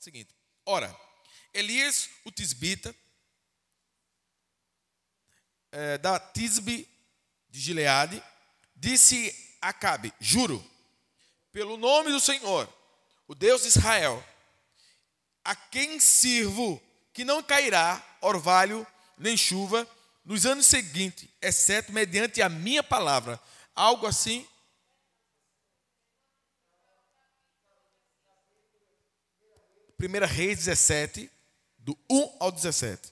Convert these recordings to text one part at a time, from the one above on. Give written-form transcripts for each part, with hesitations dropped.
o seguinte: ora, Elias, o tisbita, da Tisbe de Gileade, disse a Acabe: juro, pelo nome do Senhor, o Deus de Israel, a quem sirvo, que não cairá orvalho nem chuva nos anos seguintes, exceto mediante a minha palavra. Algo assim. 1 Reis 17, do 1 ao 17.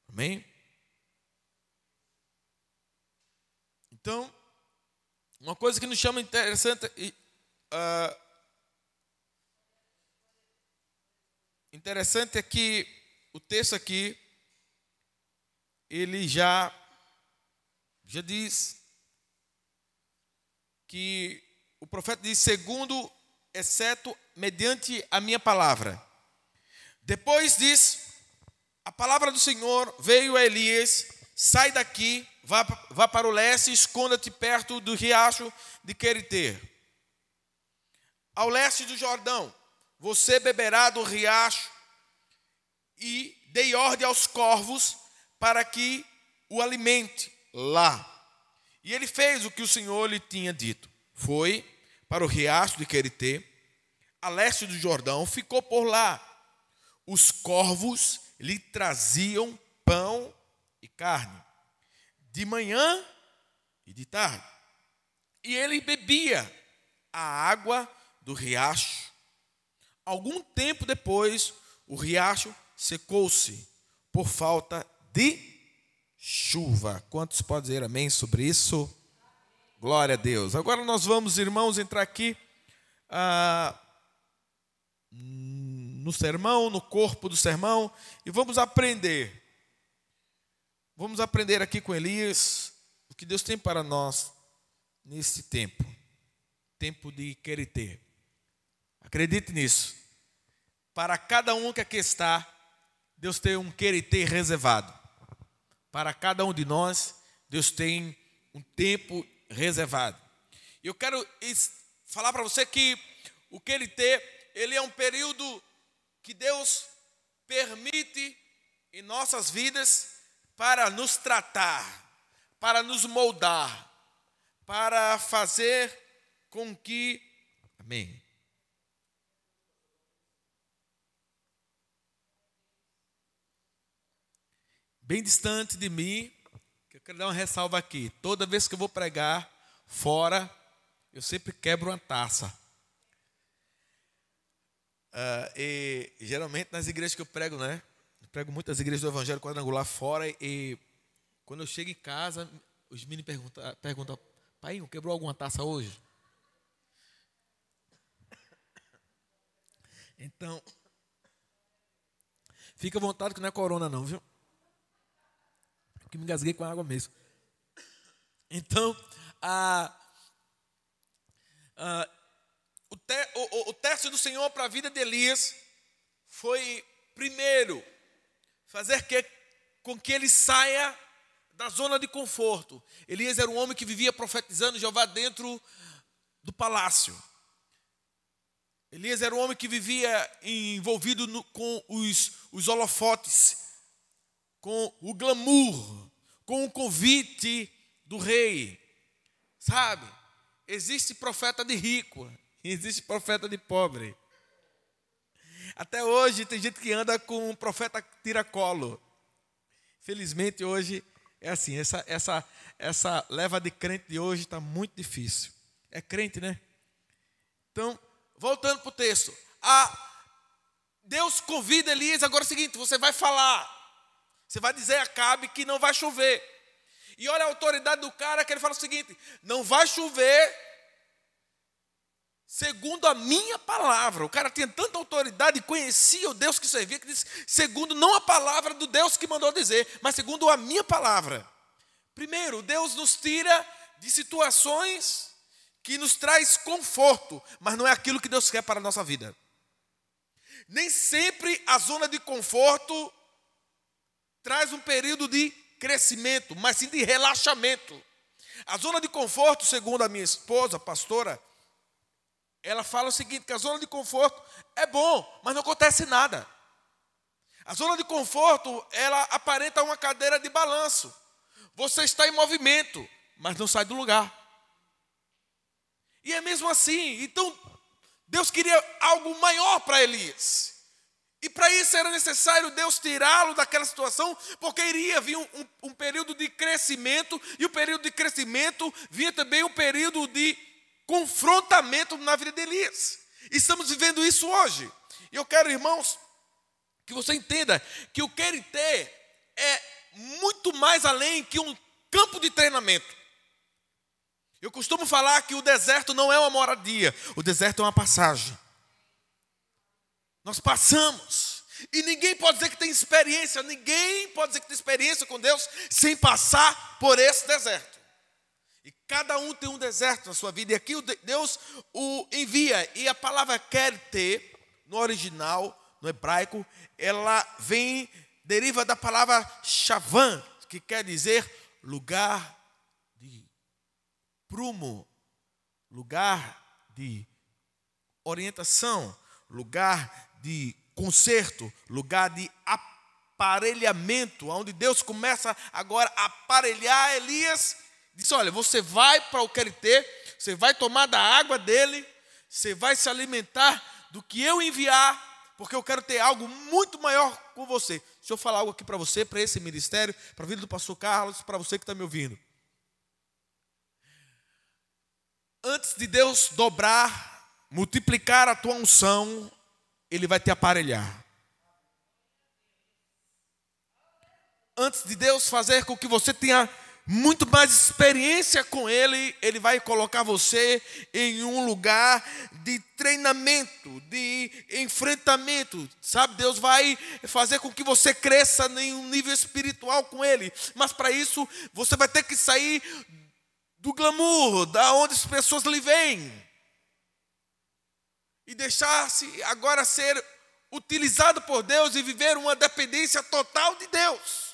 Amém? Então, uma coisa que nos chama interessante é que o texto aqui, ele já diz que o profeta diz: segundo, exceto mediante a minha palavra. Depois diz: a palavra do Senhor veio a Elias: sai daqui, vá para o leste e esconda-te perto do riacho de Querite, ao leste do Jordão. Você beberá do riacho, e dei ordem aos corvos para que o alimente lá. E ele fez o que o Senhor lhe tinha dito. Foi para o riacho de Querite, a leste do Jordão, ficou por lá. Os corvos lhe traziam pão e carne, de manhã e de tarde. E ele bebia a água do riacho. Algum tempo depois, o riacho secou-se por falta de chuva. Quantos podem dizer amém sobre isso? Glória a Deus. Agora nós vamos, irmãos, entrar aqui no sermão, no corpo do sermão, e vamos aprender. Vamos aprender aqui com Elias o que Deus tem para nós nesse tempo de Querite. Acredite nisso. Para cada um que aqui está, Deus tem um Querite reservado. Para cada um de nós, Deus tem um tempo reservado. Eu quero falar para você que o Querite, ele é um período que Deus permite em nossas vidas para nos tratar, para nos moldar, para fazer com que... Amém. Bem distante de mim, que eu quero dar uma ressalva aqui. Toda vez que eu vou pregar fora, eu sempre quebro uma taça. E geralmente nas igrejas que eu prego, né? Eu prego muitas igrejas do Evangelho Quadrangular fora, e quando eu chego em casa, os meninos perguntam: pai, quebrou alguma taça hoje? Então, fica à vontade que não é corona não, viu? Que me engasguei com a água mesmo. Então, o teste do Senhor para a vida de Elias foi, primeiro, fazer com que ele saia da zona de conforto. Elias era um homem que vivia profetizando Jeová dentro do palácio. Elias era um homem que vivia envolvido com os holofotes, com o glamour, com o convite do rei. Sabe? Existe profeta de rico, existe profeta de pobre. Até hoje tem gente que anda com um profeta tiracolo. Felizmente hoje é assim, essa leva de crente de hoje está muito difícil. É crente, né? Então, voltando para o texto. Deus convida Elias, agora é o seguinte: você vai falar. Você vai dizer a Acabe que não vai chover. E olha a autoridade do cara, que ele fala o seguinte: não vai chover segundo a minha palavra. O cara tinha tanta autoridade, conhecia o Deus que servia, que disse: segundo não a palavra do Deus que mandou dizer, mas segundo a minha palavra. Primeiro, Deus nos tira de situações que nos traz conforto, mas não é aquilo que Deus quer para a nossa vida. Nem sempre a zona de conforto traz um período de crescimento, mas sim de relaxamento. A zona de conforto, segundo a minha esposa, pastora, ela fala o seguinte, que a zona de conforto é bom, mas não acontece nada. A zona de conforto, ela aparenta uma cadeira de balanço. Você está em movimento, mas não sai do lugar. E é mesmo assim. Então, Deus queria algo maior para Elias. E para isso era necessário Deus tirá-lo daquela situação, porque iria vir um período de crescimento, e o período de crescimento vinha também um período de confrontamento na vida de Elias. Estamos vivendo isso hoje. E eu quero, irmãos, que você entenda que o Queritê é muito mais além que um campo de treinamento. Eu costumo falar que o deserto não é uma moradia, o deserto é uma passagem. Nós passamos, e ninguém pode dizer que tem experiência, ninguém pode dizer que tem experiência com Deus sem passar por esse deserto. E cada um tem um deserto na sua vida, e aqui Deus o envia, e a palavra Queritê, no original, no hebraico, ela deriva da palavra Shavan, que quer dizer lugar de prumo, lugar de orientação, lugar de conserto, lugar de aparelhamento, onde Deus começa agora a aparelhar Elias. Diz, olha, você vai para o Queritê, você vai tomar da água dele, você vai se alimentar do que eu enviar, porque eu quero ter algo muito maior com você. Deixa eu falar algo aqui para você, para esse ministério, para a vida do pastor Carlos, para você que está me ouvindo. Antes de Deus dobrar, multiplicar a tua unção, Ele vai te aparelhar. Antes de Deus fazer com que você tenha muito mais experiência com Ele, Ele vai colocar você em um lugar de treinamento, de enfrentamento, sabe? Deus vai fazer com que você cresça em um nível espiritual com Ele, mas para isso você vai ter que sair do glamour, da onde as pessoas lhe veem, e deixar-se agora ser utilizado por Deus e viver uma dependência total de Deus.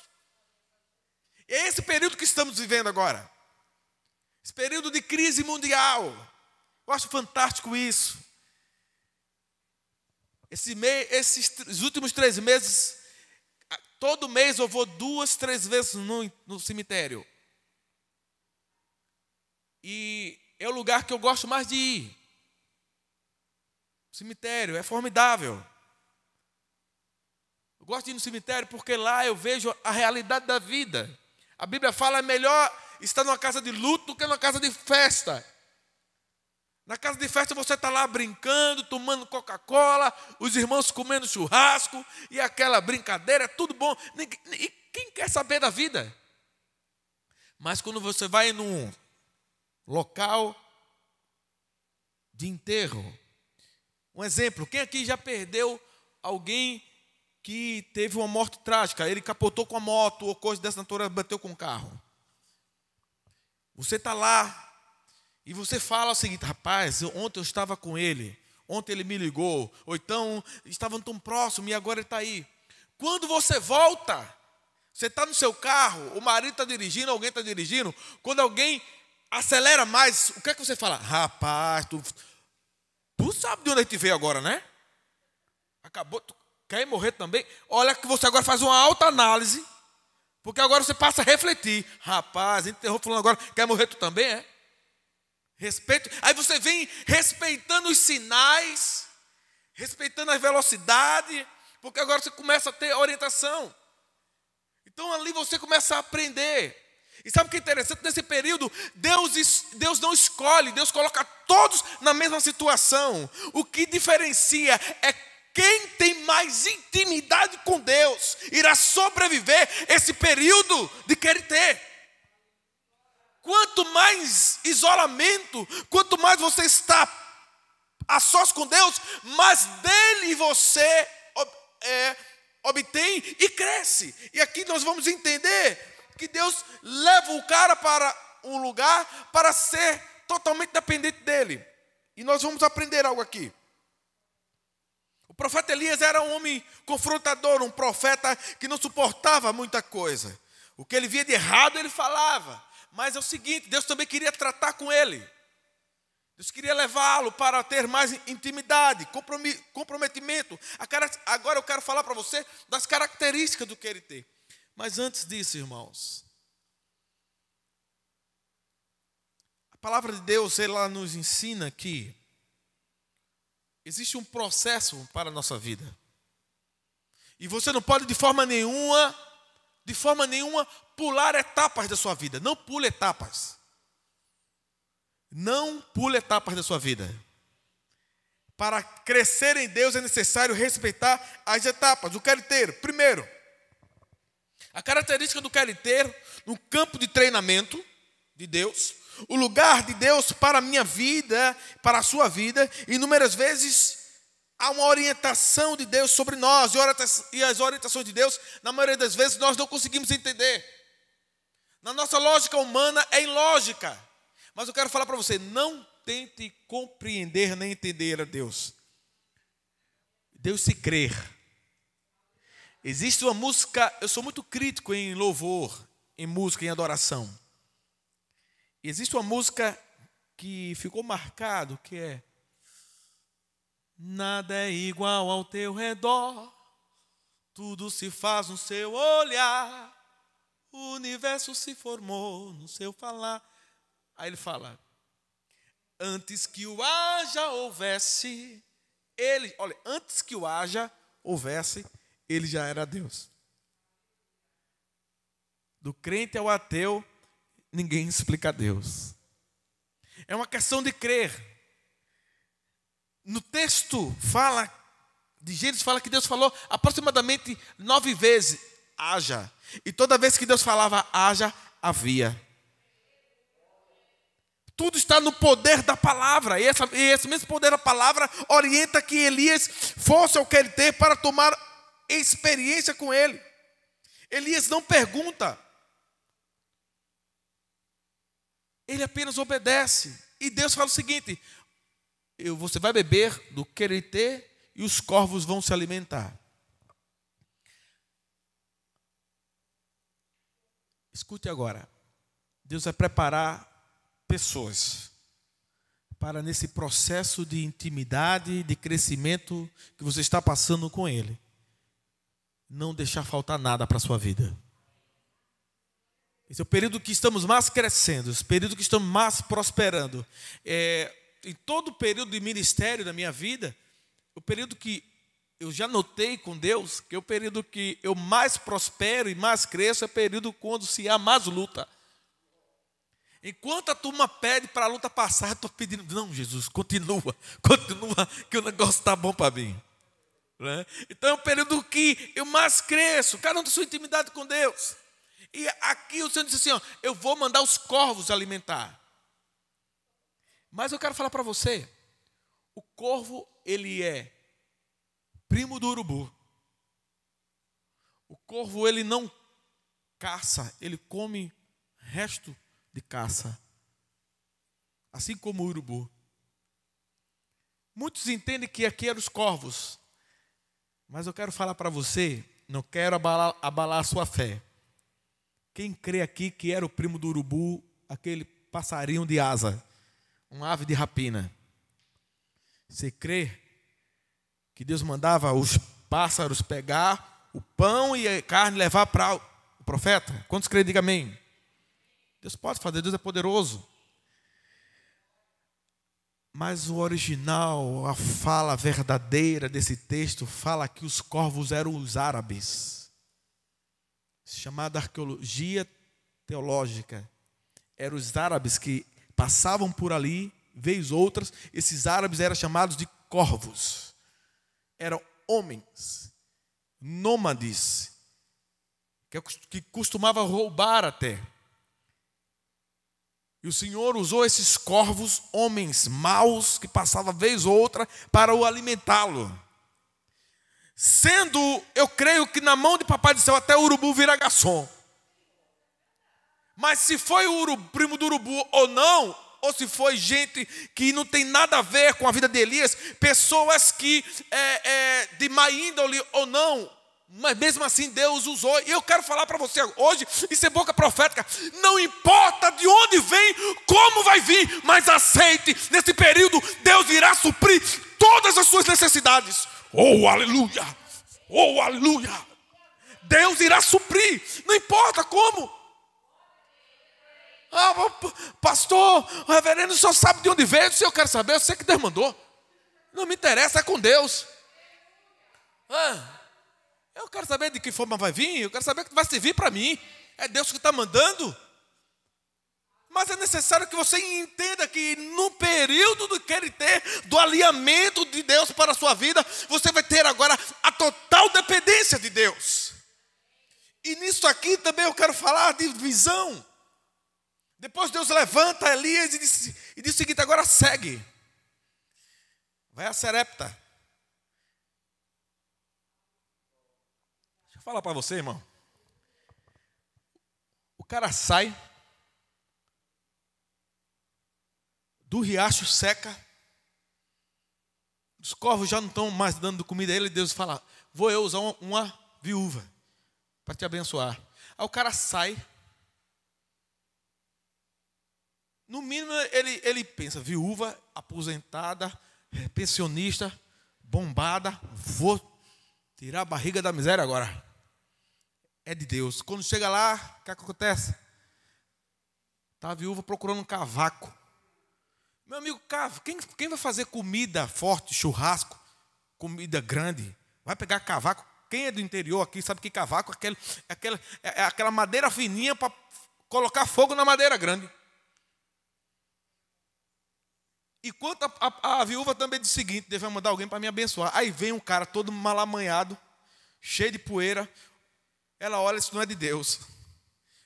É esse período que estamos vivendo agora. Esse período de crise mundial. Eu acho fantástico isso. Esses últimos 3 meses, todo mês eu vou 2, 3 vezes no cemitério. E é o lugar que eu gosto mais de ir. O cemitério é formidável. Eu gosto de ir no cemitério porque lá eu vejo a realidade da vida. A Bíblia fala, é melhor estar numa casa de luto do que numa casa de festa. Na casa de festa você está lá brincando, tomando Coca-Cola, os irmãos comendo churrasco, e aquela brincadeira, é tudo bom. E quem quer saber da vida? Mas quando você vai num local de enterro, um exemplo, quem aqui já perdeu alguém que teve uma morte trágica? Ele capotou com a moto ou coisa dessa natureza, bateu com o carro. Você está lá e você fala o seguinte, rapaz, ontem eu estava com ele, ontem ele me ligou, ou então estavam tão próximos e agora ele está aí. Quando você volta, você está no seu carro, o marido está dirigindo, alguém está dirigindo, quando alguém acelera mais, o que é que você fala? Rapaz, tu sabe de onde a gente veio agora, né? Acabou, tu quer morrer também? Olha que você agora faz uma autoanálise, porque agora você passa a refletir. Rapaz, a gente enterrou falando agora, quer morrer tu também, é? Respeito. Aí você vem respeitando os sinais, respeitando a velocidade, porque agora você começa a ter orientação. Então ali você começa a aprender. E sabe o que é interessante? Nesse período, Deus não escolhe, Deus coloca todos na mesma situação. O que diferencia é quem tem mais intimidade com Deus irá sobreviver esse período de Queritê. Quanto mais isolamento, quanto mais você está a sós com Deus, mais dele você obtém e cresce. E aqui nós vamos entender que Deus leva o cara para um lugar para ser totalmente dependente dele. E nós vamos aprender algo aqui. O profeta Elias era um homem confrontador, um profeta que não suportava muita coisa. O que ele via de errado ele falava. Mas é o seguinte, Deus também queria tratar com ele. Deus queria levá-lo para ter mais intimidade, comprometimento. Agora eu quero falar para você das características do que ele tem. Mas antes disso, irmãos, a palavra de Deus, ela nos ensina que existe um processo para a nossa vida. E você não pode de forma nenhuma, pular etapas da sua vida. Não pule etapas. Não pule etapas da sua vida. Para crescer em Deus é necessário respeitar as etapas. O cariteiro, primeiro, a característica do cariteiro no campo de treinamento de Deus, o lugar de Deus para a minha vida, para a sua vida, inúmeras vezes há uma orientação de Deus sobre nós, e as orientações de Deus, na maioria das vezes, nós não conseguimos entender. Na nossa lógica humana é ilógica. Mas eu quero falar para você, não tente compreender nem entender a Deus. Deus se crer. Existe uma música, eu sou muito crítico em louvor, em música, em adoração. Existe uma música que ficou marcado, que é: nada é igual ao teu redor, tudo se faz no seu olhar, o universo se formou no seu falar. Aí ele fala: antes que o haja houvesse, antes que o haja houvesse, ele já era Deus. Do crente ao ateu, ninguém explica Deus. É uma questão de crer. No texto de Gênesis fala que Deus falou aproximadamente 9 vezes haja. E toda vez que Deus falava haja, havia. Tudo está no poder da palavra. E esse mesmo poder da palavra orienta que Elias fosse ao cariteiro para tomar experiência com ele. Elias não pergunta. Ele apenas obedece. E Deus fala o seguinte: você vai beber do cariteiro e os corvos vão se alimentar. Escute agora. Deus vai preparar pessoas para, nesse processo de intimidade, de crescimento que você está passando com Ele, não deixar faltar nada para a sua vida. Esse é o período que estamos mais crescendo, esse período que estamos mais prosperando. Em todo o período de ministério da minha vida, o período que eu já notei com Deus, que é o período que eu mais prospero e mais cresço, é o período quando se há mais luta. Enquanto a turma pede para a luta passar, eu estou pedindo: não, Jesus, continua, que o negócio está bom para mim. Né? Então é um período que eu mais cresço, cada um tem sua intimidade com Deus. E aqui o Senhor disse assim: eu vou mandar os corvos alimentar. Mas eu quero falar para você, o corvo, ele é primo do urubu. O corvo, ele não caça, ele come resto de caça, assim como o urubu. Muitos entendem que aqui eram os corvos, mas eu quero falar para você, não quero abalar a sua fé. Quem crê aqui que era o primo do urubu, aquele passarinho de asa, uma ave de rapina? Você crê que Deus mandava os pássaros pegar o pão e a carne e levar para o profeta? Quantos creem? Diga amém. Deus pode fazer, Deus é poderoso. Mas o original, a fala verdadeira desse texto, fala que os corvos eram os árabes. Chamada arqueologia teológica. Eram os árabes que passavam por ali, vez outras. Esses árabes eram chamados de corvos. Eram homens, nômades, que costumavam roubar até. E o Senhor usou esses corvos, homens maus, que passavam vez ou outra, para o alimentá-lo. Sendo, eu creio que na mão de Papai do Céu até o urubu vira garçom. Mas se foi o primo do urubu ou não, ou se foi gente que não tem nada a ver com a vida de Elias, pessoas que de má índole ou não, Mas mesmo assim Deus usou. E eu quero falar para você hoje, isso é boca profética. Não importa de onde vem, como vai vir, mas aceite, nesse período Deus irá suprir todas as suas necessidades. Oh, aleluia! Oh, aleluia! Deus irá suprir, não importa como. Ah, pastor, o reverendo só sabe de onde veio. Se eu quero saber, eu sei que Deus mandou. Não me interessa, é com Deus. Eu quero saber de que forma vai vir. Eu quero saber que vai servir para mim. É Deus que está mandando. Mas é necessário que você entenda que no período do que Ele ter, do alinhamento de Deus para a sua vida, você vai ter agora a total dependência de Deus. E nisso aqui também eu quero falar de visão. Depois Deus levanta Elias e diz o seguinte: agora segue. Vai a Sarepta. Deixa eu falar para você, irmão. O cara sai do riacho, seca. Os corvos já não estão mais dando comida a ele. Deus fala: vou eu usar uma viúva para te abençoar. Aí o cara sai. No mínimo ele pensa: viúva, aposentada, pensionista, bombada, vou tirar a barriga da miséria agora. É de Deus. Quando chega lá, o que acontece? Está a viúva procurando um cavaco. Meu amigo, quem vai fazer comida forte, churrasco, comida grande? Vai pegar cavaco? Quem é do interior aqui sabe que cavaco é aquela madeira fininha para colocar fogo na madeira grande. E quanto a viúva também diz o seguinte: Deus vai mandar alguém para me abençoar. Aí vem um cara todo malamanhado, cheio de poeira. Ela olha, isso não é de Deus.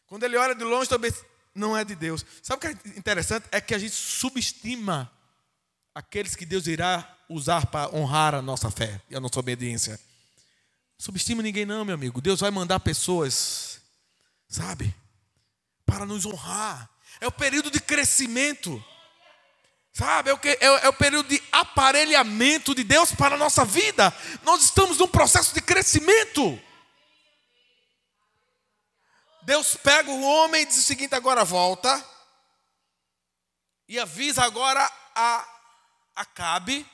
Quando ele olha de longe também, não é de Deus. Sabe o que é interessante? É que a gente subestima aqueles que Deus irá usar para honrar a nossa fé e a nossa obediência. Não subestima ninguém não, meu amigo. Deus vai mandar pessoas, sabe, para nos honrar. É o período de crescimento. Sabe, é o período de aparelhamento de Deus para a nossa vida. Nós estamos num processo de crescimento. Deus pega o homem e diz o seguinte: agora volta. E avisa agora a Acabe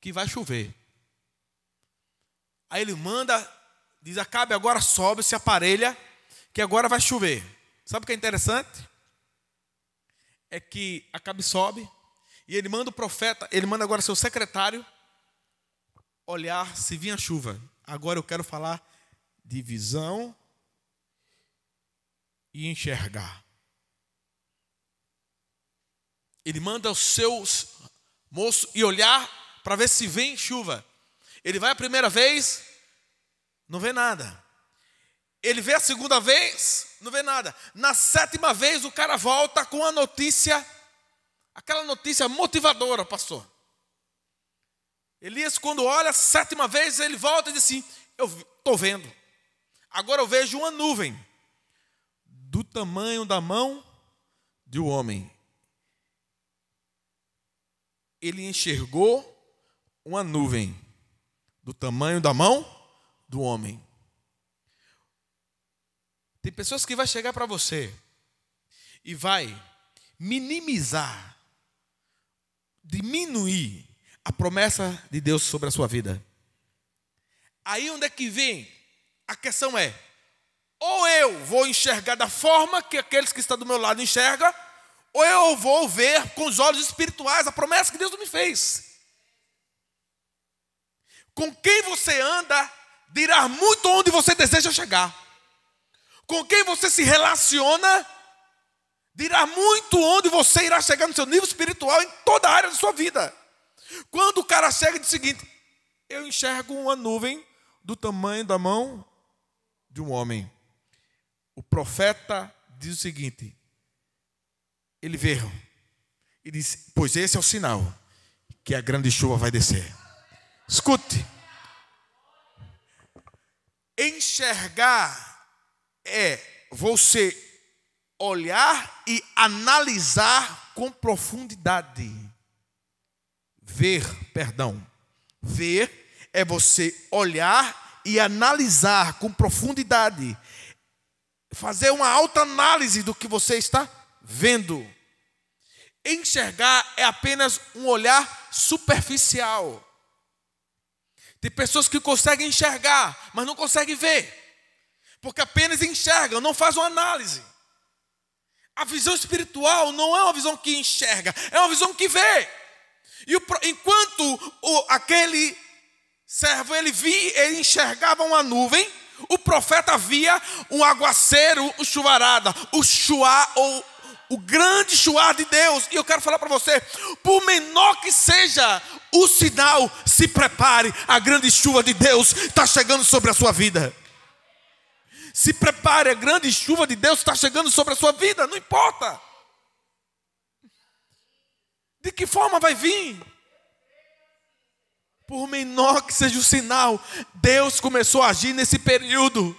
que vai chover. Aí ele manda, diz: Acabe, agora sobe, se aparelha, que agora vai chover. Sabe o que é interessante? É que Acabe sobe e ele manda o profeta, ele manda agora seu secretário olhar se vinha chuva. Agora eu quero falar de visão e enxergar. Ele manda os seus moços e olhar para ver se vem chuva. Ele vai a primeira vez, não vê nada. Ele vê a segunda vez, não vê nada. Na sétima vez o cara volta com a notícia, aquela notícia motivadora, pastor. Elias, quando olha a sétima vez, ele volta e diz assim: eu estou vendo. Agora eu vejo uma nuvem do tamanho da mão de um homem. Ele enxergou uma nuvem do tamanho da mão do homem. Tem pessoas que vai chegar para você e vai minimizar, diminuir a promessa de Deus sobre a sua vida. Aí onde é que vem? A questão é: ou eu vou enxergar da forma que aqueles que estão do meu lado enxergam, ou eu vou ver com os olhos espirituais a promessa que Deus me fez. Com quem você anda dirá muito onde você deseja chegar. Com quem você se relaciona dirá muito onde você irá chegar no seu nível espiritual em toda a área da sua vida. Quando o cara chega e diz o seguinte: eu enxergo uma nuvem do tamanho da mão de um homem. O profeta diz o seguinte, ele vê e diz: pois esse é o sinal que a grande chuva vai descer. Escute. Enxergar é você olhar e analisar com profundidade. Ver é você olhar e analisar com profundidade, fazer uma autoanálise do que você está vendo. Enxergar é apenas um olhar superficial. Tem pessoas que conseguem enxergar, mas não conseguem ver, porque apenas enxergam, não fazem uma análise. A visão espiritual não é uma visão que enxerga, é uma visão que vê. E enquanto aquele servo ele enxergava uma nuvem, o profeta via um aguaceiro, um chuvarada, o chuá ou o grande chuá de Deus. E eu quero falar para você, por menor que seja o sinal, se prepare, a grande chuva de Deus está chegando sobre a sua vida. Se prepare, a grande chuva de Deus está chegando sobre a sua vida, não importa de que forma vai vir. Por menor que seja o sinal, Deus começou a agir nesse período.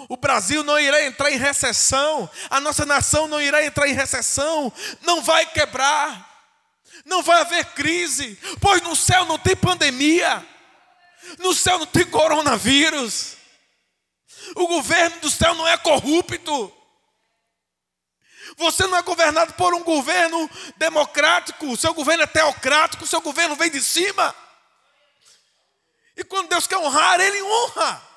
O Brasil não irá entrar em recessão, a nossa nação não irá entrar em recessão, não vai quebrar, não vai haver crise, pois no céu não tem pandemia, no céu não tem coronavírus, o governo do céu não é corrupto, você não é governado por um governo democrático, o seu governo é teocrático, o seu governo vem de cima, e quando Deus quer honrar, Ele honra.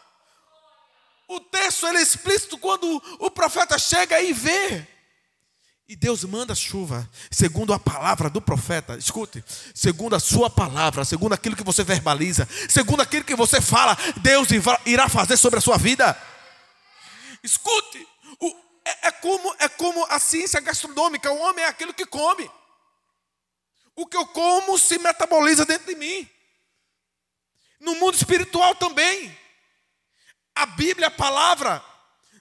O texto ele é explícito quando o profeta chega e vê. E Deus manda chuva, segundo a palavra do profeta. Escute, segundo a sua palavra, segundo aquilo que você verbaliza, segundo aquilo que você fala, Deus irá fazer sobre a sua vida. Escute, é como a ciência gastronômica, o homem é aquilo que come. O que eu como se metaboliza dentro de mim. No mundo espiritual também. A Bíblia, a palavra,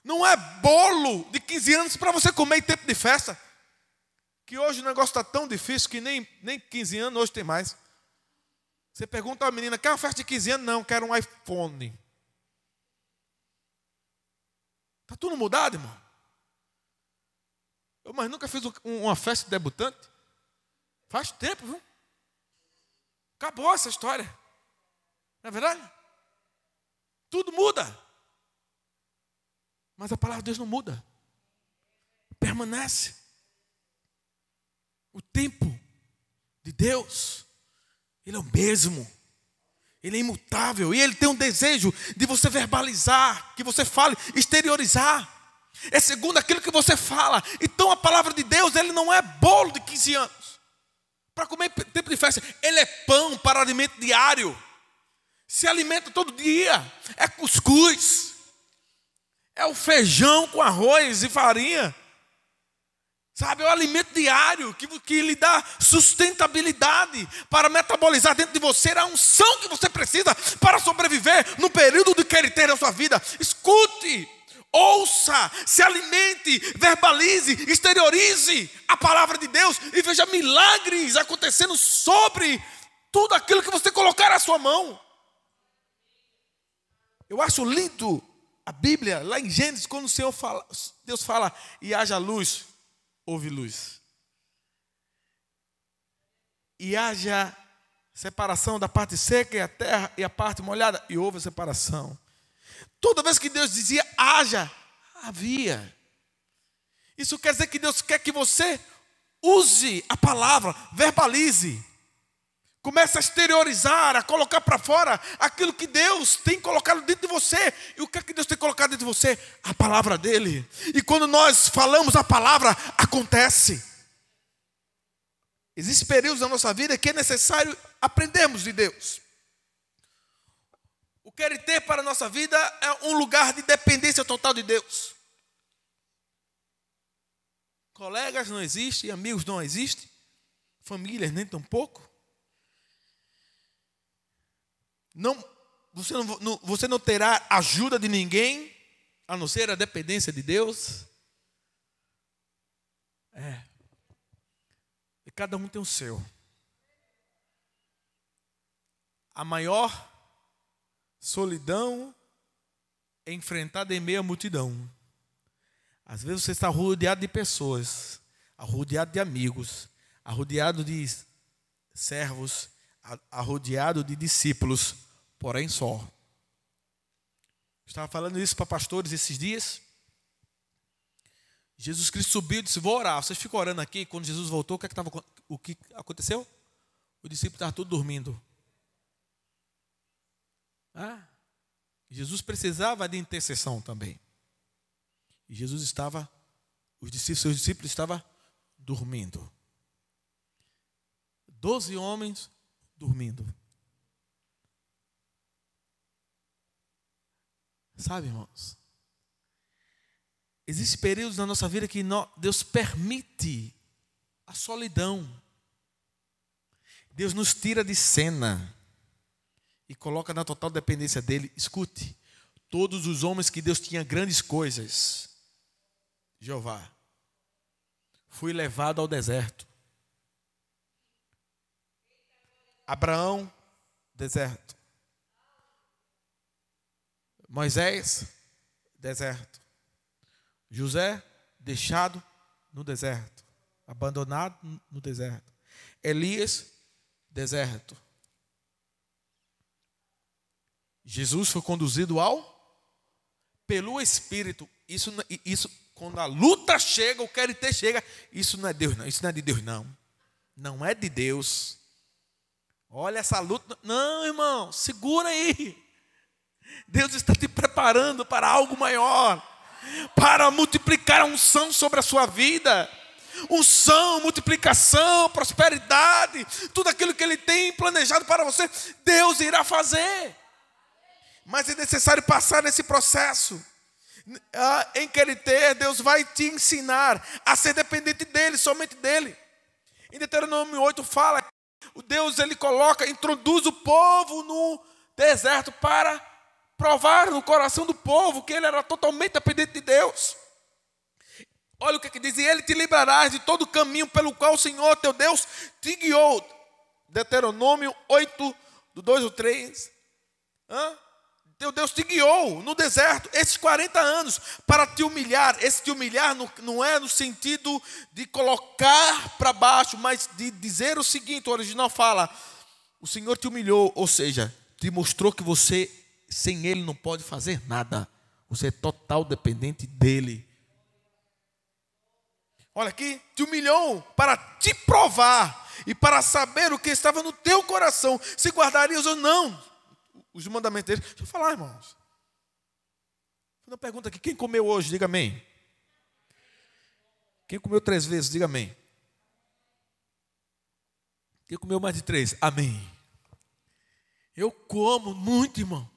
não é bolo de 15 anos para você comer em tempo de festa. Que hoje o negócio está tão difícil que nem 15 anos hoje tem mais. Você pergunta a uma menina, quer uma festa de 15 anos? Não, quero um iPhone. Está tudo mudado, irmão. Eu mas nunca fiz uma festa de debutante. Faz tempo, viu? Acabou essa história. Não é verdade? Tudo muda. Mas a palavra de Deus não muda. Permanece. O tempo de Deus, Ele é o mesmo. Ele é imutável. E Ele tem um desejo de você verbalizar, que você fale, exteriorizar. É segundo aquilo que você fala. Então a palavra de Deus, Ele não é bolo de 15 anos. Para comer em tempo de festa. Ele é pão para alimento diário. Se alimenta todo dia. É cuscuz. É o feijão com arroz e farinha. Sabe, é o alimento diário que lhe dá sustentabilidade para metabolizar dentro de você a unção que você precisa para sobreviver no período de querer na sua vida. Escute, ouça, se alimente, verbalize, exteriorize a palavra de Deus e veja milagres acontecendo sobre tudo aquilo que você colocar na sua mão. Eu acho lindo a Bíblia, lá em Gênesis, quando Deus fala, e haja luz, houve luz. E haja separação da parte seca e a terra e a parte molhada, e houve separação. Toda vez que Deus dizia haja, havia. Isso quer dizer que Deus quer que você use a palavra, verbalize. Comece a exteriorizar, a colocar para fora aquilo que Deus tem colocado dentro de você. E o que é que Deus tem colocado dentro de você? A palavra dEle. E quando nós falamos a palavra, acontece. Existem períodos na nossa vida que é necessário aprendermos de Deus. O querer ter para a nossa vida é um lugar de dependência total de Deus. Colegas não existem, amigos não existem, famílias nem tampouco. Você não terá ajuda de ninguém, a não ser a dependência de Deus. E cada um tem o seu. A maior solidão é enfrentada em meio à multidão. Às vezes você está rodeado de pessoas, rodeado de amigos, rodeado de servos, arrodeado de discípulos, porém só. Estava falando isso para pastores esses dias. Jesus Cristo subiu e disse: vou orar. Vocês ficam orando aqui. Quando Jesus voltou, o que aconteceu? O discípulo estava todo dormindo. Jesus precisava de intercessão também. E Jesus estava, seus discípulos estavam dormindo. 12 homens dormindo. Sabe, irmãos? Existem períodos na nossa vida que Deus permite a solidão. Deus nos tira de cena e coloca na total dependência dele. Escute, todos os homens que Deus tinha grandes coisas, Jeová, foi levado ao deserto. Abraão, deserto. Moisés, deserto. José, deixado no deserto, abandonado no deserto. Elias, deserto. Jesus foi conduzido pelo Espírito. Isso, quando a luta chega, o querer ter chega, isso não é Deus, não. Isso não é de Deus, não. Não é de Deus. Olha essa luta. Não, irmão, segura aí. Deus está te preparando para algo maior, para multiplicar a unção sobre a sua vida. Unção, multiplicação, prosperidade, tudo aquilo que Ele tem planejado para você, Deus irá fazer. Mas é necessário passar nesse processo. Em querer ter, Deus vai te ensinar a ser dependente dEle, somente dEle. Em Deuteronômio 8 fala, o Deus Ele introduz o povo no deserto para provar no coração do povo que ele era totalmente dependente de Deus. Olha o que diz: e Ele te livrará de todo o caminho pelo qual o Senhor teu Deus te guiou. Deuteronômio 8, do 2 ao 3. Teu Deus te guiou no deserto esses 40 anos para te humilhar. Esse te humilhar não é no sentido de colocar para baixo, mas de dizer o seguinte: o original fala, o Senhor te humilhou, ou seja, te mostrou que você, sem Ele, não pode fazer nada. Você é total dependente dEle. Olha aqui, te humilhou para te provar e para saber o que estava no teu coração, se guardarias ou não os mandamentos dele. Deixa eu falar, irmãos. Uma pergunta aqui: quem comeu hoje? Diga amém. Quem comeu 3 vezes? Diga amém. Quem comeu mais de 3? Amém. Eu como muito, irmão.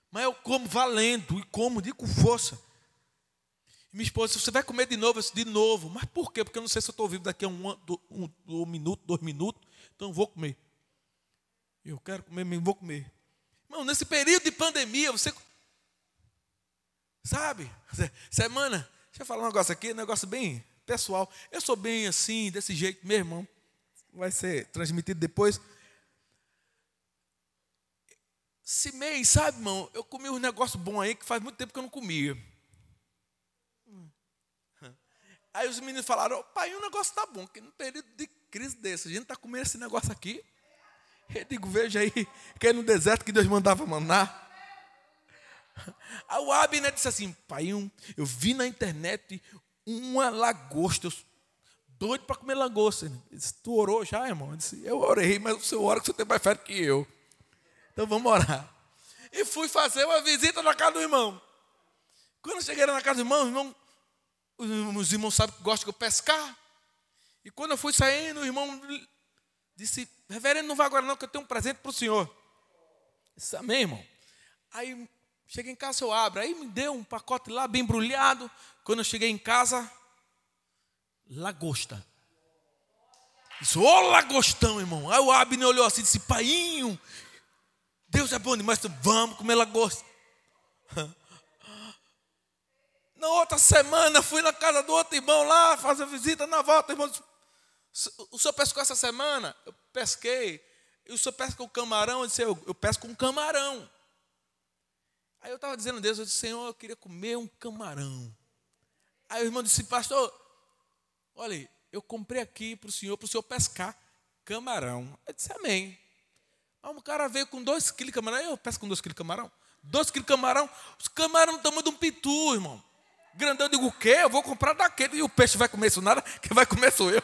Mas eu como valendo e como com força. E minha esposa disse: você vai comer de novo? Eu disse: de novo. Mas por quê? Porque eu não sei se eu estou vivo daqui a um minuto, 2 minutos. Então eu vou comer. Eu quero comer mesmo, vou comer. Irmão, nesse período de pandemia, você sabe, semana, deixa eu falar um negócio aqui, um negócio bem pessoal. Eu sou bem assim, desse jeito mesmo, irmão. Vai ser transmitido depois. Esse mês, sabe, irmão, eu comi um negócio bom aí que faz muito tempo que eu não comia. Aí os meninos falaram: pai, o negócio tá bom, porque no período de crise desse, a gente está comendo esse negócio aqui. Eu digo: veja aí, que é no deserto que Deus mandava maná. Aí o Abner disse assim: pai, eu vi na internet uma lagosta, eu doido para comer lagosta. Ele disse: tu orou já, irmão? Eu disse: eu orei, mas o senhor ora que você tem mais fé que eu. Então vamos orar. E fui fazer uma visita na casa do irmão. Quando eu cheguei na casa do irmão, os irmãos sabem que gostam de eu pescar. E quando eu fui saindo, o irmão disse: reverendo, não vai agora não, que eu tenho um presente para o senhor. Eu disse: amém, irmão. Aí cheguei em casa, eu abro. Aí me deu um pacote lá, bem embrulhado. Quando eu cheguei em casa, lagosta. Disse: ô lagostão, irmão. Aí o Abner olhou assim e disse: painho, Deus é bom demais, vamos comer lagosta. Na outra semana, fui na casa do outro irmão lá, fazer visita. Na volta, irmão disse: o senhor pescou essa semana? Eu pesquei. E o senhor pesca com camarão? Eu disse: eu pesco com camarão. Aí eu estava dizendo a Deus, eu disse: Senhor, eu queria comer um camarão. Aí o irmão disse: pastor, olha, eu comprei aqui para o senhor pescar camarão. Eu disse: amém. Aí um cara veio com 2 quilos de camarão. Eu peço com 2 quilos de camarão. 2 quilos de camarão. Os camarão do tamanho de um pitu, irmão. Grandão, eu digo, o quê? Eu vou comprar daquele. E o peixe vai comer isso nada. Quem vai comer sou eu.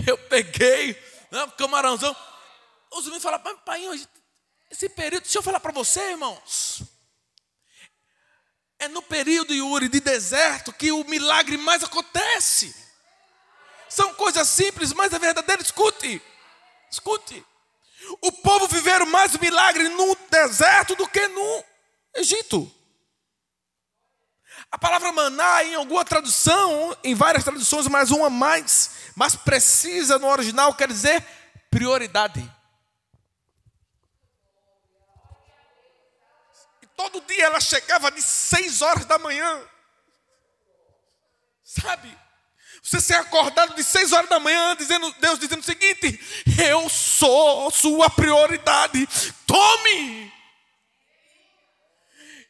Eu peguei, camarãozão. Os meninos falaram, pai, esse período, deixa eu falar para você, irmãos. É no período, Yuri, de deserto que o milagre mais acontece. São coisas simples, mas é verdadeiro. Escute. O povo viveram mais milagre no deserto do que no Egito. A palavra maná, em alguma tradução, em várias traduções, mas uma mais precisa no original, quer dizer prioridade. E todo dia ela chegava de 6 horas da manhã. Sabe? Você ser acordado de 6 horas da manhã, Deus dizendo o seguinte: eu sou sua prioridade, tome.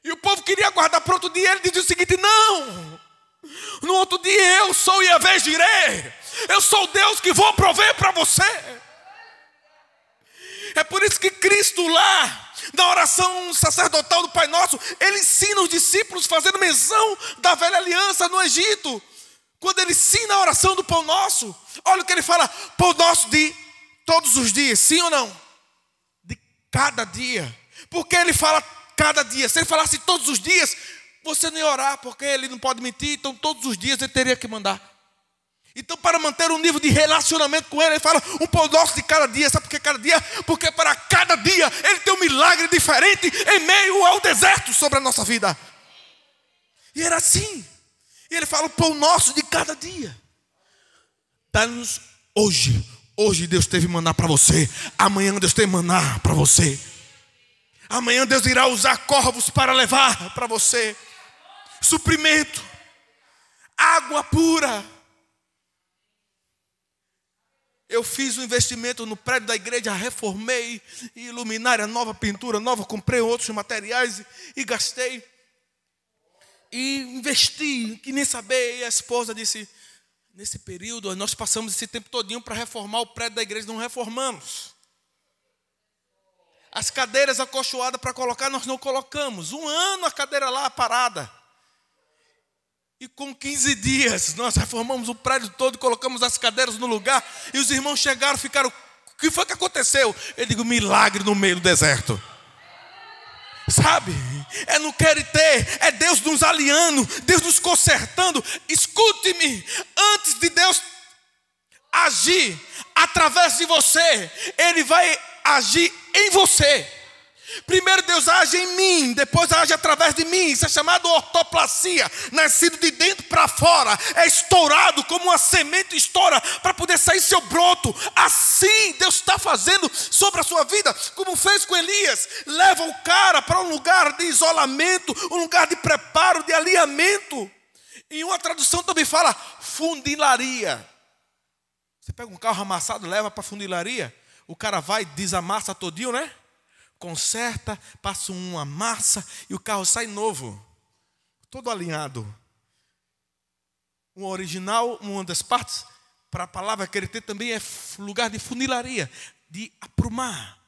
E o povo queria guardar para outro dia. Ele dizia o seguinte: não, no outro dia eu sou Yahvé Jireh, eu sou Deus que vou prover para você. É por isso que Cristo lá, na oração sacerdotal do Pai Nosso, ele ensina os discípulos fazendo menção da velha aliança no Egito. Quando ele ensina a oração do Pão Nosso, olha o que ele fala: Pão Nosso de todos os dias, sim ou não? De cada dia. Porque ele fala cada dia. Se ele falasse todos os dias, você não ia orar, porque ele não pode mentir. Então todos os dias ele teria que mandar. Então, para manter um nível de relacionamento com ele fala um pão nosso de cada dia. Sabe por que cada dia? Porque para cada dia ele tem um milagre diferente em meio ao deserto sobre a nossa vida. E era assim. E ele fala o pão nosso de cada dia. Dá-nos hoje. Hoje Deus teve maná para você. Amanhã Deus tem maná para você. Amanhã Deus irá usar corvos para levar para você suprimento, água pura. Eu fiz um investimento no prédio da igreja, reformei, luminária nova, pintura nova, comprei outros materiais e gastei. E investi, que nem saber. E a esposa disse: nesse período, nós passamos esse tempo todinho para reformar o prédio da igreja, não reformamos. As cadeiras acolchoadas para colocar, nós não colocamos. 1 ano a cadeira lá parada. E com 15 dias, nós reformamos o prédio todo, colocamos as cadeiras no lugar. E os irmãos chegaram, ficaram: o que foi que aconteceu? Eu digo: milagre no meio do deserto. Sabe? É no quer e ter, é Deus nos alinhando, Deus nos consertando. Escute-me, antes de Deus agir através de você, Ele vai agir em você. Primeiro Deus age em mim, depois age através de mim. Isso é chamado ortoplasia, nascido de dentro para fora. É estourado como uma semente estoura para poder sair seu broto. Assim Deus está fazendo sobre a sua vida, como fez com Elias. Leva o cara para um lugar de isolamento, um lugar de preparo, de alinhamento. Em uma tradução também fala funilaria. Você pega um carro amassado, leva para a funilaria, o cara vai, desamassa todinho, né? Conserta, passa uma massa e o carro sai novo, todo alinhado. O original, uma das partes, para a palavra querer ter também é lugar de funilaria, de aprumar.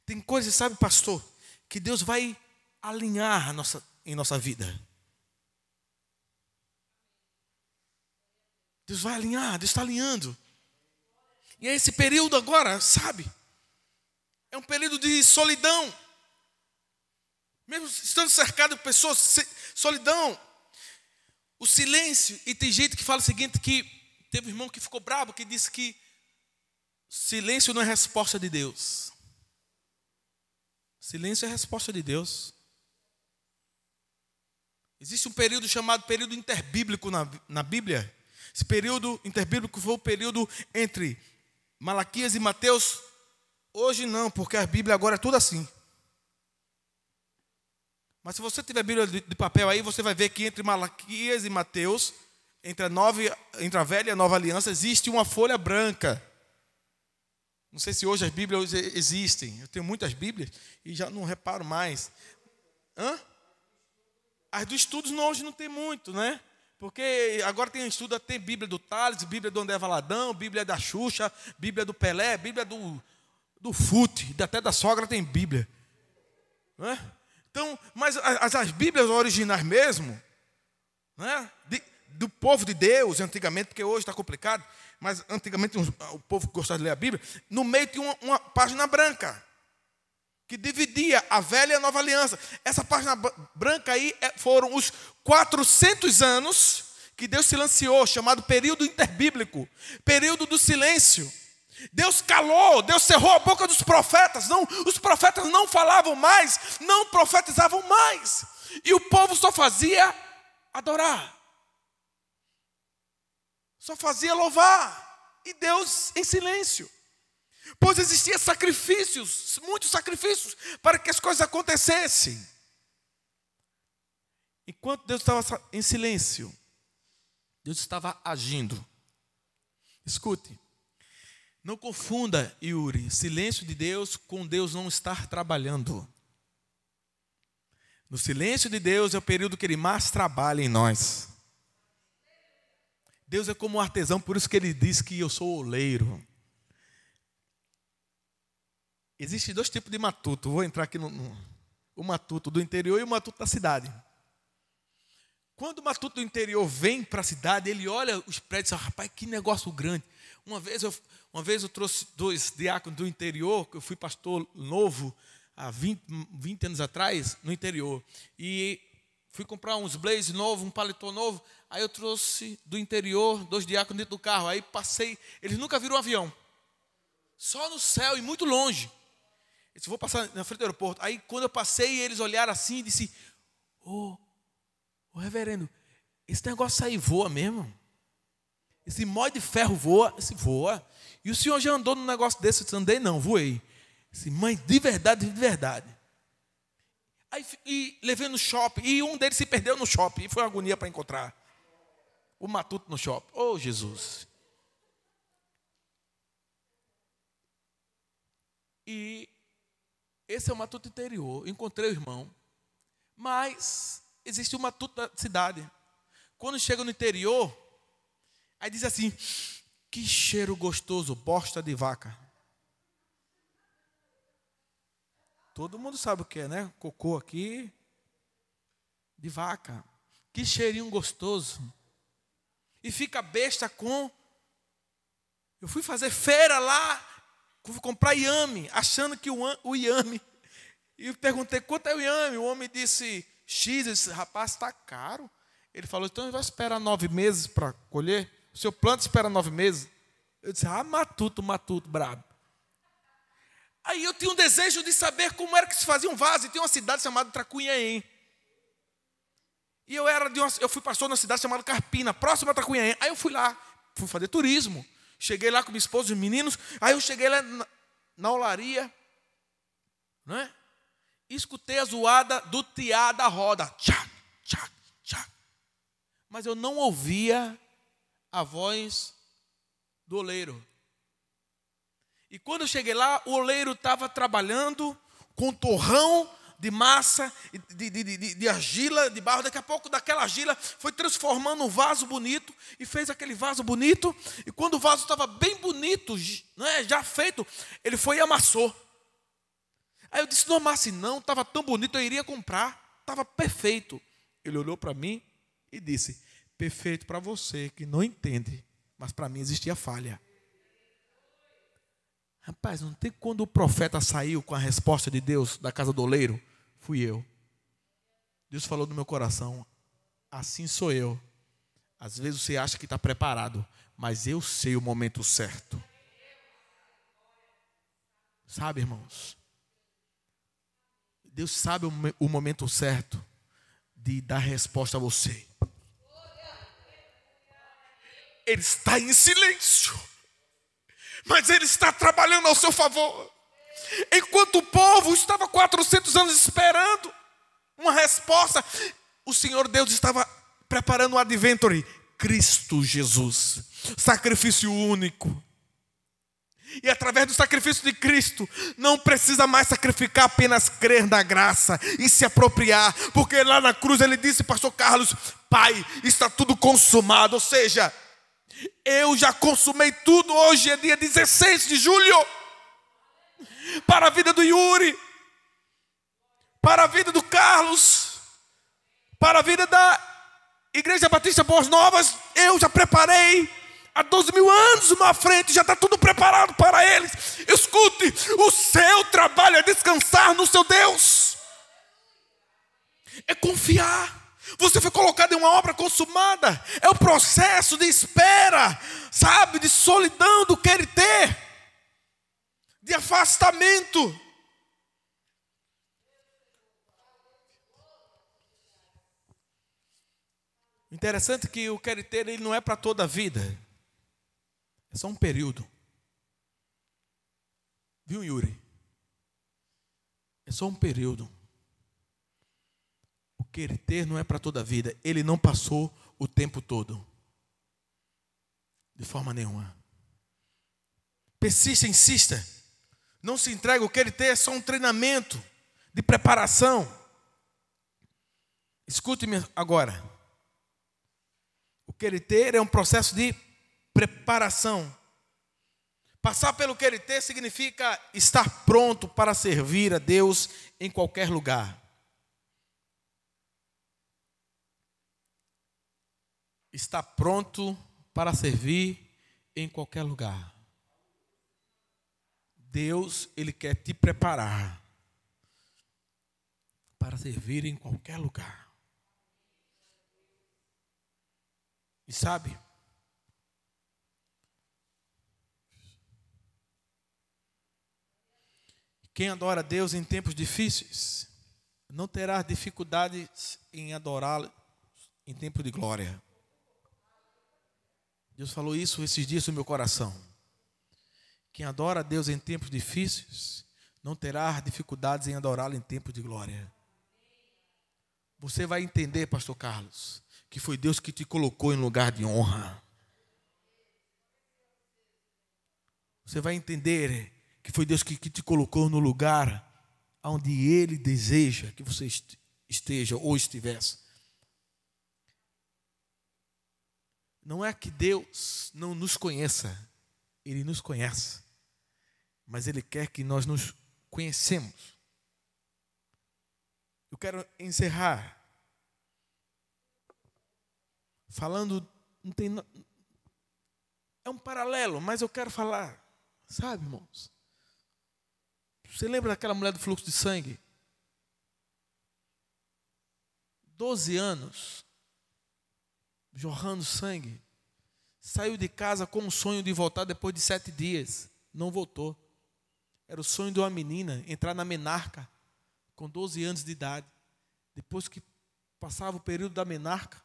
Tem coisas, sabe, pastor, que Deus vai alinhar em nossa vida. Deus vai alinhar, Deus está alinhando. E é esse período agora, sabe? É um período de solidão. Mesmo estando cercado de pessoas, solidão. O silêncio. E tem gente que fala o seguinte, que teve um irmão que ficou bravo, que disse que silêncio não é resposta de Deus. Silêncio é resposta de Deus. Existe um período chamado período interbíblico na Bíblia. Esse período interbíblico foi o período entre Malaquias e Mateus. Hoje não, porque a Bíblia agora é tudo assim. Mas se você tiver a Bíblia de papel aí, você vai ver que entre Malaquias e Mateus, entre a velha e a nova aliança, existe uma folha branca. Não sei se hoje as Bíblias existem. Eu tenho muitas Bíblias e já não reparo mais. As dos estudos hoje não tem muito, né? Porque agora tem estudo, tem Bíblia do Tales, Bíblia do André Valadão, Bíblia da Xuxa, Bíblia do Pelé, Bíblia do do fute, até da sogra tem Bíblia. Não é? Então, mas as Bíblias originais mesmo, né, do povo de Deus, antigamente, porque hoje está complicado, mas antigamente o povo gostava de ler a Bíblia, no meio tinha uma página branca, que dividia a velha e a nova aliança. Essa página branca aí foram os 400 anos que Deus silenciou, chamado período interbíblico, período do silêncio. Deus calou, Deus cerrou a boca dos profetas. Não, os profetas não falavam mais, não profetizavam mais. E o povo só fazia adorar. Só fazia louvar. E Deus em silêncio. Pois existiam sacrifícios, muitos sacrifícios, para que as coisas acontecessem. Enquanto Deus estava em silêncio, Deus estava agindo. Escute. Não confunda, Yuri, silêncio de Deus com Deus não estar trabalhando. No silêncio de Deus é o período que Ele mais trabalha em nós. Deus é como um artesão, por isso que Ele diz que eu sou oleiro. Existem dois tipos de matuto. Vou entrar aqui o matuto do interior e o matuto da cidade. Quando o matuto do interior vem para a cidade, ele olha os prédios e diz, rapaz, que negócio grande. Uma vez eu trouxe 2 diáconos do interior, que eu fui pastor novo, há 20 anos atrás, no interior. E fui comprar uns blazes novos, um paletó novo. Aí eu trouxe do interior 2 diáconos dentro do carro. Aí passei, eles nunca viram um avião. Só no céu e muito longe. Eu disse, vou passar na frente do aeroporto. Aí quando eu passei, eles olharam assim e disse, ô reverendo, esse negócio aí voa mesmo? Esse molho de ferro voa? Esse voa. E o senhor já andou num negócio desse? Eu disse, andei não, voei. Disse, mãe, de verdade, de verdade. Aí e levei no shopping, e um deles se perdeu no shopping, e foi uma agonia para encontrar. O matuto no shopping. Oh, Jesus. E esse é o matuto interior. Eu encontrei o irmão. Mas existe o matuto da cidade. Quando chega no interior, aí diz assim, que cheiro gostoso, bosta de vaca. Todo mundo sabe o que é, né? Cocô aqui, de vaca. Que cheirinho gostoso. E fica besta com... Eu fui fazer feira lá, fui comprar iame, achando que o iame... E eu perguntei, quanto é o iame? O homem disse, X. Eu disse, rapaz, está caro. Ele falou, então vai esperar 9 meses para colher? O seu planta espera 9 meses? Eu disse, matuto, brabo. Aí eu tinha um desejo de saber como era que se fazia um vaso. E tem uma cidade chamada Tracunhaém. E eu fui pastor numa cidade chamada Carpina, próxima a Tracunhaém. Aí eu fui lá, fui fazer turismo. Cheguei lá com minha esposa e os meninos. Aí eu cheguei lá na olaria, não é? E escutei a zoada do tear da roda. Tchac, tchac, tchac. Mas eu não ouvia a voz do oleiro. E quando eu cheguei lá, o oleiro estava trabalhando com um torrão de massa, de argila, de barro. Daqui a pouco, daquela argila, foi transformando um vaso bonito e fez aquele vaso bonito. E quando o vaso estava bem bonito, né, já feito, ele foi e amassou. Aí eu disse, não amasse não, estava tão bonito, eu iria comprar. Estava perfeito. Ele olhou para mim e disse, perfeito para você que não entende, mas para mim existia falha. Rapaz, não tem quando o profeta saiu com a resposta de Deus da casa do oleiro? Fui eu. Deus falou no meu coração, assim sou eu. Às vezes você acha que está preparado, mas eu sei o momento certo. Sabe, irmãos? Deus sabe o momento certo de dar resposta a você. Ele está em silêncio, mas Ele está trabalhando ao seu favor. Enquanto o povo estava 400 anos esperando uma resposta, o Senhor Deus estava preparando o adventure, Cristo Jesus, sacrifício único. E através do sacrifício de Cristo, não precisa mais sacrificar, apenas crer na graça e se apropriar. Porque lá na cruz Ele disse, pastor Carlos, Pai, está tudo consumado. Ou seja, eu já consumei tudo. Hoje é dia 16 de julho. para a vida do Yuri, para a vida do Carlos, para a vida da Igreja Batista Boas Novas. Eu já preparei há 12 mil anos uma frente, já está tudo preparado para eles. Escute, o seu trabalho é descansar no seu Deus, é confiar. Você foi colocado em uma obra consumada. É o processo de espera, sabe, de solidão do querer ter, de afastamento. Interessante que o querer ter, ele não é para toda a vida, é só um período. Viu, Yuri? É só um período. O querer ter não é para toda a vida. Ele não passou o tempo todo, de forma nenhuma. Persista, insista. Não se entregue. O querer ter é só um treinamento de preparação. Escute-me agora. O querer ter é um processo de preparação. Passar pelo querer ter significa estar pronto para servir a Deus em qualquer lugar. Está pronto para servir em qualquer lugar. Deus, Ele quer te preparar para servir em qualquer lugar. E sabe, quem adora a Deus em tempos difíceis não terá dificuldades em adorá-lo em tempo de glória. Deus falou isso esses dias no meu coração. Quem adora a Deus em tempos difíceis não terá dificuldades em adorá-lo em tempos de glória. Você vai entender, pastor Carlos, que foi Deus que te colocou em lugar de honra. Você vai entender que foi Deus que te colocou no lugar onde Ele deseja que você esteja ou estivesse. Não é que Deus não nos conheça, Ele nos conhece, mas Ele quer que nós nos conhecemos. Eu quero encerrar falando, é um paralelo, mas eu quero falar, sabe, irmãos? Você lembra daquela mulher do fluxo de sangue? 12 anos, jorrando sangue, saiu de casa com o sonho de voltar depois de 7 dias, não voltou. Era o sonho de uma menina entrar na menarca com 12 anos de idade. Depois que passava o período da menarca,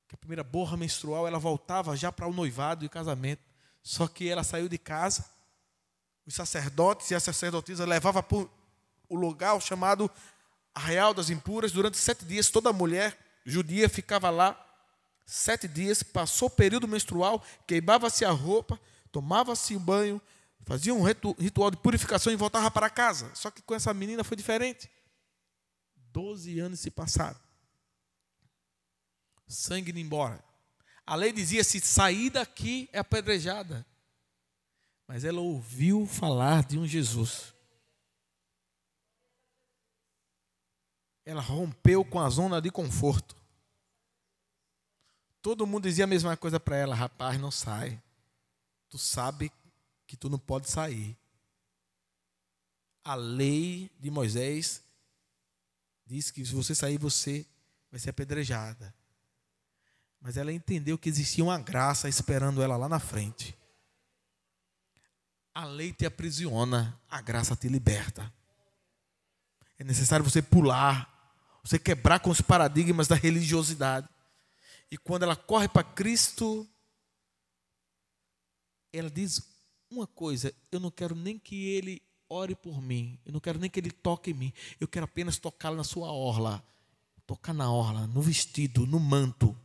que a primeira borra menstrual, ela voltava já para o noivado e o casamento. Só que ela saiu de casa, os sacerdotes e as sacerdotisas levavam para o lugar chamado Arraial das Impuras. Durante 7 dias, toda mulher judia ficava lá 7 dias, passou o período menstrual, queimava-se a roupa, tomava-se o banho, fazia um ritual de purificação e voltava para casa. Só que com essa menina foi diferente. 12 anos se passaram. Sangue indo embora. A lei dizia: se sair daqui é apedrejada. Mas ela ouviu falar de um Jesus. Ela rompeu com a zona de conforto. Todo mundo dizia a mesma coisa para ela: rapaz, não sai. Tu sabe que tu não pode sair. A lei de Moisés diz que se você sair, você vai ser apedrejada. Mas ela entendeu que existia uma graça esperando ela lá na frente. A lei te aprisiona, a graça te liberta. É necessário você pular, você quebrar com os paradigmas da religiosidade. E quando ela corre para Cristo, ela diz uma coisa: eu não quero nem que Ele ore por mim, eu não quero nem que Ele toque em mim, eu quero apenas tocar na sua orla. Tocar na orla, no vestido, no manto,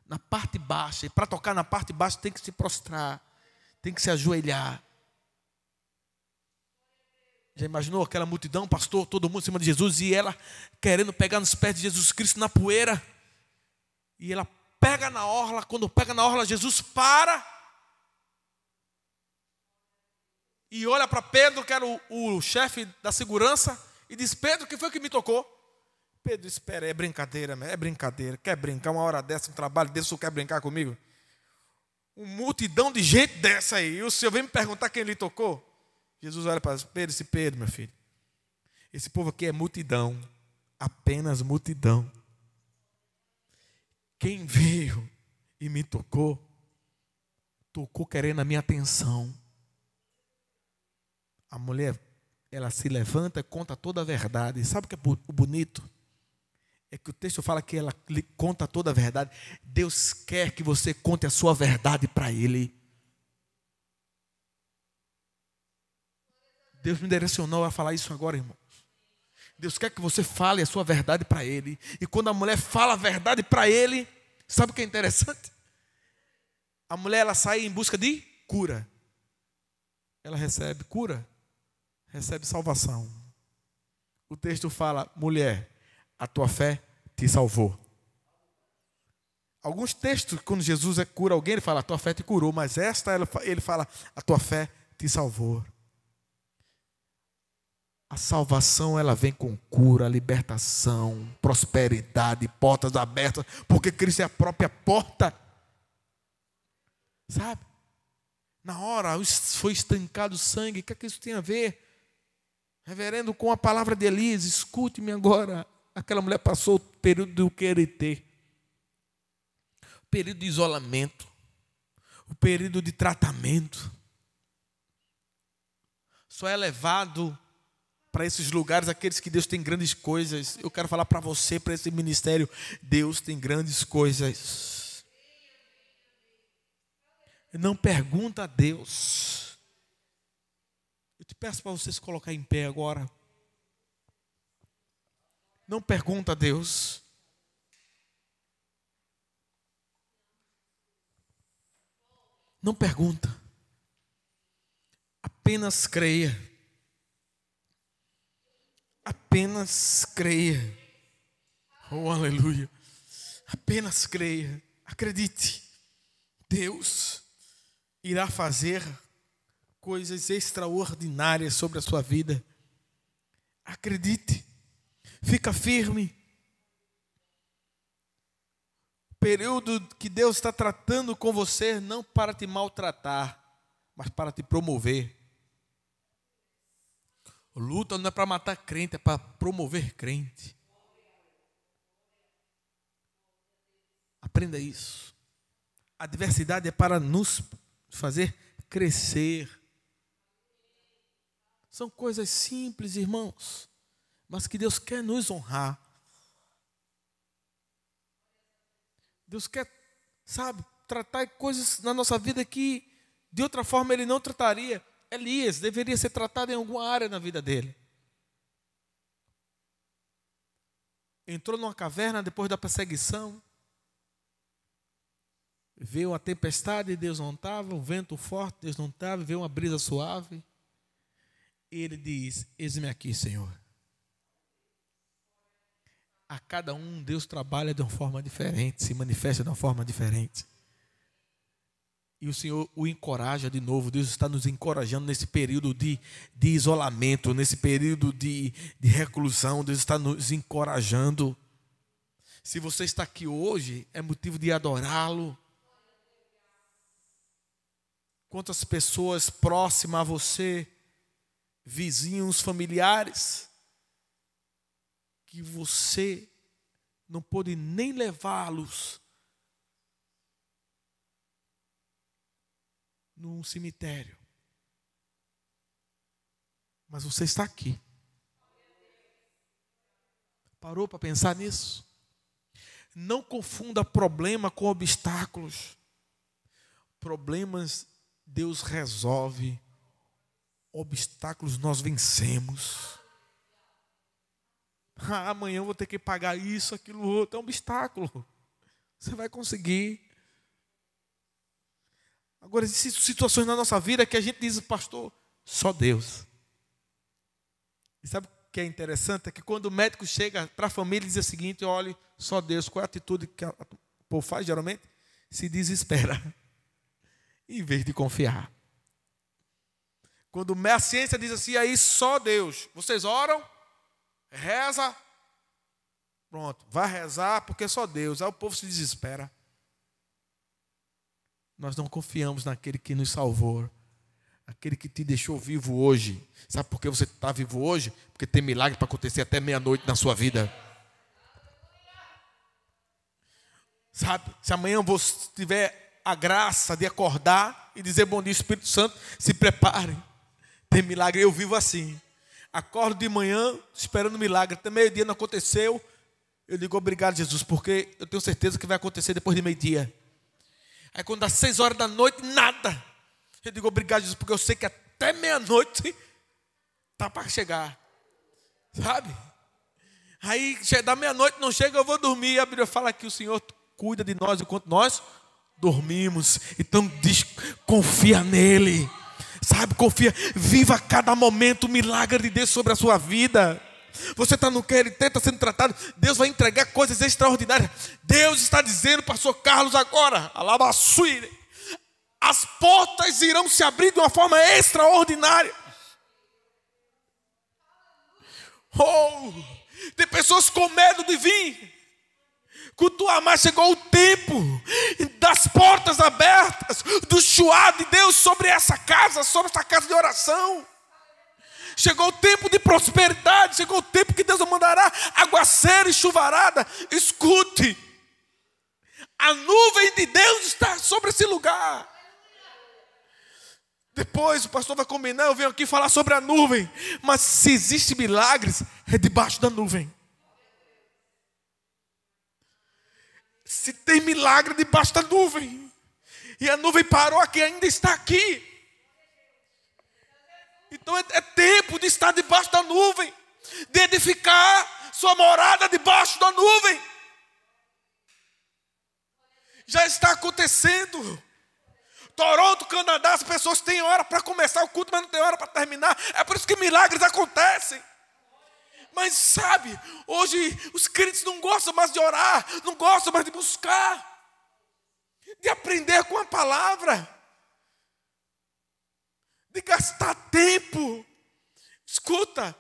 na parte baixa. E para tocar na parte baixa tem que se prostrar, tem que se ajoelhar. Já imaginou aquela multidão, pastor, todo mundo em cima de Jesus, e ela querendo pegar nos pés de Jesus Cristo na poeira? E ela pega na orla. Quando pega na orla, Jesus para e olha para Pedro, que era o chefe da segurança, e diz: Pedro, o que foi que me tocou? Pedro, espera, é brincadeira, é brincadeira. Quer brincar uma hora dessa, um trabalho desse, você quer brincar comigo? Uma multidão de gente dessa aí, e o senhor vem me perguntar quem lhe tocou? Jesus olha para Pedro e disse: Pedro, meu filho, esse povo aqui é multidão, apenas multidão. Quem veio e me tocou querendo a minha atenção. A mulher, ela se levanta e conta toda a verdade. Sabe o que é o bonito? É que o texto fala que ela lhe conta toda a verdade. Deus quer que você conte a sua verdade para Ele. Deus me direcionou a falar isso agora, irmãos. Deus quer que você fale a sua verdade para Ele. E quando a mulher fala a verdade para Ele, sabe o que é interessante? A mulher, ela sai em busca de cura. Ela recebe cura, recebe salvação. O texto fala: mulher, a tua fé te salvou. Alguns textos, quando Jesus cura alguém, ele fala: a tua fé te curou. Mas esta, ele fala: a tua fé te salvou. A salvação, ela vem com cura, libertação, prosperidade, portas abertas, porque Cristo é a própria porta. Sabe? Na hora foi estancado o sangue. O que é que isso tem a ver? Reverendo, com a palavra de Elias, escute-me agora. Aquela mulher passou o período do QRT, o período de isolamento, o período de tratamento. Só é levado para esses lugares aqueles que Deus tem grandes coisas. Eu quero falar para você, para esse ministério: Deus tem grandes coisas. Não pergunta a Deus. Eu te peço para você se colocar em pé agora. Não pergunta a Deus. Não pergunta. Apenas creia. Apenas creia. Oh, aleluia. Apenas creia. Acredite. Deus irá fazer coisas extraordinárias sobre a sua vida. Acredite. Fica firme. O período que Deus está tratando com você, não para te maltratar, mas para te promover. Luta não é para matar crente, é para promover crente. Aprenda isso. A adversidade é para nos fazer crescer. São coisas simples, irmãos, mas que Deus quer nos honrar. Deus quer, sabe, tratar coisas na nossa vida que de outra forma Ele não trataria. Elias deveria ser tratado em alguma área na vida dele. Entrou numa caverna depois da perseguição. Veio a tempestade e Deus não estava, o vento forte, Deus não estava, veio uma brisa suave. E ele diz: eis-me aqui, Senhor. A cada um Deus trabalha de uma forma diferente, se manifesta de uma forma diferente. E o Senhor o encoraja de novo. Deus está nos encorajando nesse período de isolamento, nesse período de reclusão. Deus está nos encorajando. Se você está aqui hoje, é motivo de adorá-lo. Quantas pessoas próximas a você, vizinhos, familiares, que você não pôde nem levá-los num cemitério. Mas você está aqui. Parou para pensar nisso? Não confunda problema com obstáculos. Problemas Deus resolve, obstáculos nós vencemos. Amanhã eu vou ter que pagar isso, aquilo, outro. É um obstáculo. Você vai conseguir. Agora, existem situações na nossa vida que a gente diz: pastor, só Deus. E sabe o que é interessante? É que quando o médico chega para a família e diz o seguinte: olhe, só Deus. Qual é a atitude que o povo faz geralmente? Se desespera, em vez de confiar. Quando a ciência diz assim, aí só Deus. Vocês oram, reza, pronto, vai rezar porque só Deus. Aí o povo se desespera. Nós não confiamos naquele que nos salvou, aquele que te deixou vivo hoje. Sabe por que você está vivo hoje? Porque tem milagre para acontecer até meia-noite na sua vida. Sabe, se amanhã você tiver a graça de acordar e dizer bom dia, Espírito Santo, se preparem. Tem milagre, eu vivo assim. Acordo de manhã esperando milagre, até meio-dia não aconteceu. Eu digo obrigado, Jesus, porque eu tenho certeza que vai acontecer depois de meio-dia. Aí quando dá 6 horas da noite, nada. Eu digo obrigado, Jesus, porque eu sei que até meia-noite está para chegar. Sabe? Aí da meia-noite não chega, eu vou dormir. A Bíblia fala que o Senhor cuida de nós enquanto nós dormimos. Então confia nele. Sabe, confia. Viva a cada momento o milagre de Deus sobre a sua vida. Você está no QLT, está sendo tratado. Deus vai entregar coisas extraordinárias. Deus está dizendo, pastor Carlos, agora, alabaçuire, as portas irão se abrir de uma forma extraordinária. Oh, tem pessoas com medo de vir cultuar, mas chegou o tempo das portas abertas, do chuá de Deus sobre essa casa de oração. Chegou o tempo de prosperidade, chegou o tempo que Deus mandará aguaceiro e chuvarada. Escute, a nuvem de Deus está sobre esse lugar. Depois o pastor vai combinar, eu venho aqui falar sobre a nuvem. Mas se existe milagres, é debaixo da nuvem. Se tem milagre debaixo da nuvem, e a nuvem parou aqui, ainda está aqui. Então é tempo de estar debaixo da nuvem, de edificar sua morada debaixo da nuvem. Já está acontecendo. Toronto, Canadá, as pessoas têm hora para começar o culto, mas não tem hora para terminar. É por isso que milagres acontecem. Mas sabe, hoje os crentes não gostam mais de orar, não gostam mais de buscar, de aprender com a palavra, de gastar tempo. Escuta,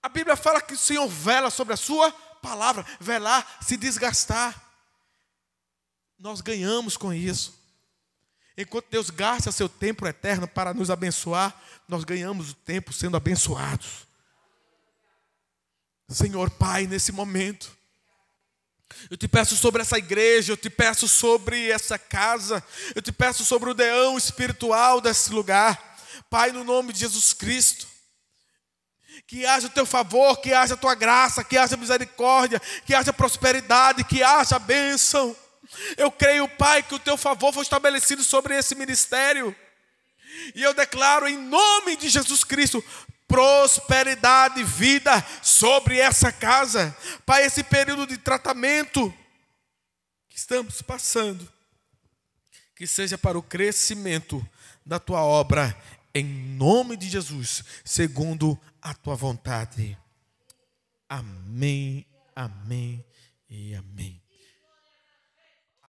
a Bíblia fala que o Senhor vela sobre a sua palavra. Velar, se desgastar. Nós ganhamos com isso. Enquanto Deus gasta seu tempo eterno para nos abençoar, nós ganhamos o tempo sendo abençoados. Senhor Pai, nesse momento, eu te peço sobre essa igreja, eu te peço sobre essa casa, eu te peço sobre o deão espiritual desse lugar. Pai, no nome de Jesus Cristo, que haja o teu favor, que haja a tua graça, que haja misericórdia, que haja prosperidade, que haja bênção. Eu creio, Pai, que o teu favor foi estabelecido sobre esse ministério. E eu declaro em nome de Jesus Cristo, prosperidade e vida sobre essa casa. Pai, esse período de tratamento que estamos passando, que seja para o crescimento da tua obra, em nome de Jesus, segundo a tua vontade. Amém, amém e amém.